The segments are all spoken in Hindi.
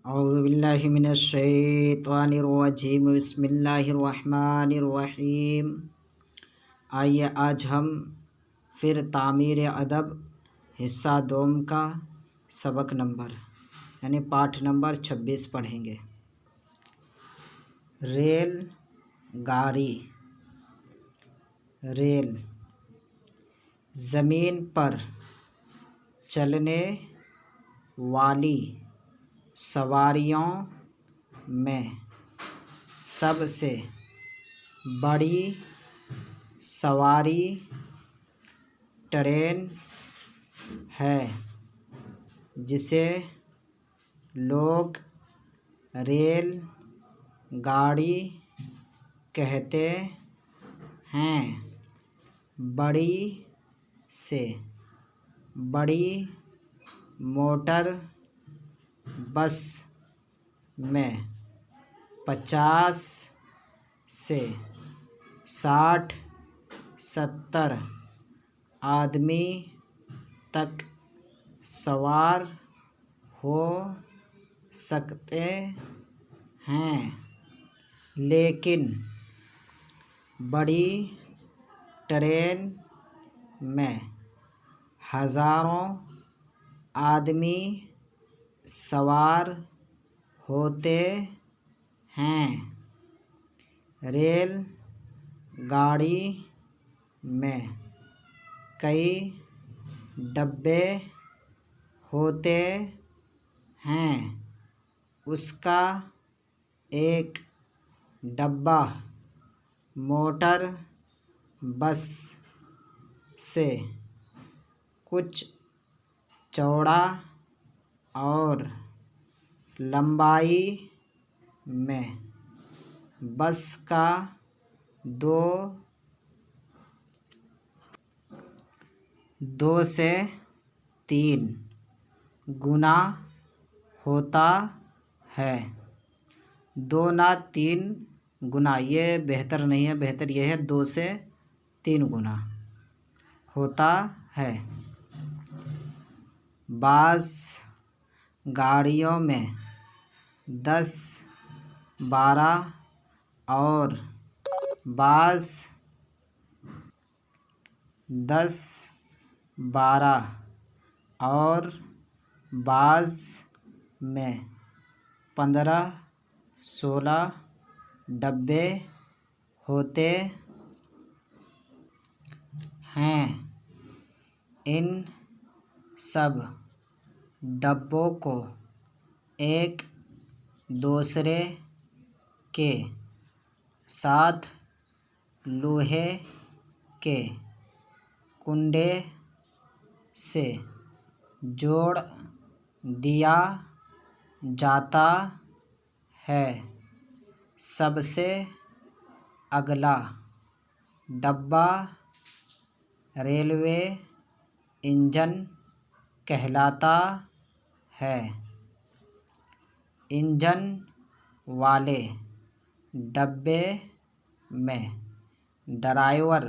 औज़ुबिल्लाहि मिनश्शैतानिर्रजीम बिस्मिल्लाहिर्रहमानिर्रहीम। आइए आज हम फिर तामीर अदब हिस्सा दोम का सबक नंबर यानी पाठ नंबर 26 पढ़ेंगे। रेल गाड़ी। रेल ज़मीन पर चलने वाली सवारियों में सबसे बड़ी सवारी ट्रेन है, जिसे लोग रेल गाड़ी कहते हैं। बड़ी से बड़ी मोटर बस में 50 से 60-70 आदमी तक सवार हो सकते हैं, लेकिन बड़ी ट्रेन में हज़ारों आदमी सवार होते हैं। रेल गाड़ी में कई डब्बे होते हैं। उसका एक डब्बा मोटर बस से कुछ चौड़ा और लंबाई में बस का 2 से 3 गुना होता है। 2 ना 3 गुना ये बेहतर नहीं है, बेहतर यह है 2 से 3 गुना होता है। बाज़ गाड़ियों में 10-12 और बाज़ 10-12 और बाज़ में 15-16 डब्बे होते हैं। इन सब डब्बों को एक दूसरे के साथ लोहे के कुंडे से जोड़ दिया जाता है। सबसे अगला डब्बा रेलवे इंजन कहलाता है। इंजन वाले डब्बे में ड्राइवर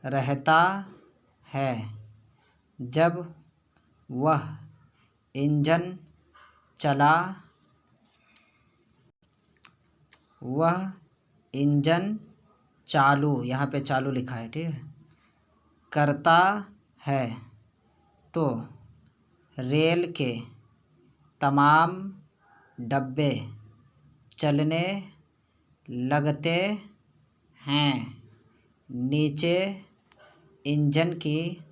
रहता है। जब वह इंजन चालू यहाँ पे चालू लिखा है, ठीक है, करता है तो रेल के तमाम डब्बे चलने लगते हैं। नीचे इंजन की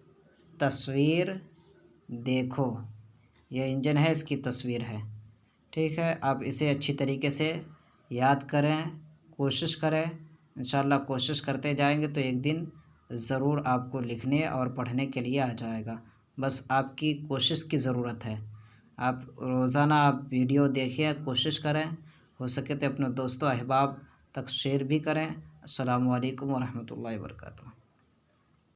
तस्वीर देखो। यह इंजन है, इसकी तस्वीर है, ठीक है। आप इसे अच्छी तरीके से याद करें, कोशिश करें। इंशाल्लाह कोशिश करते जाएंगे तो एक दिन ज़रूर आपको लिखने और पढ़ने के लिए आ जाएगा। बस आपकी कोशिश की ज़रूरत है। आप रोज़ाना आप वीडियो देखिए, कोशिश करें, हो सके तो अपने दोस्तों अहबाब तक शेयर भी करें। अस्सलामु अलैकुम वरहमतुल्लाहि वबरकातुहू।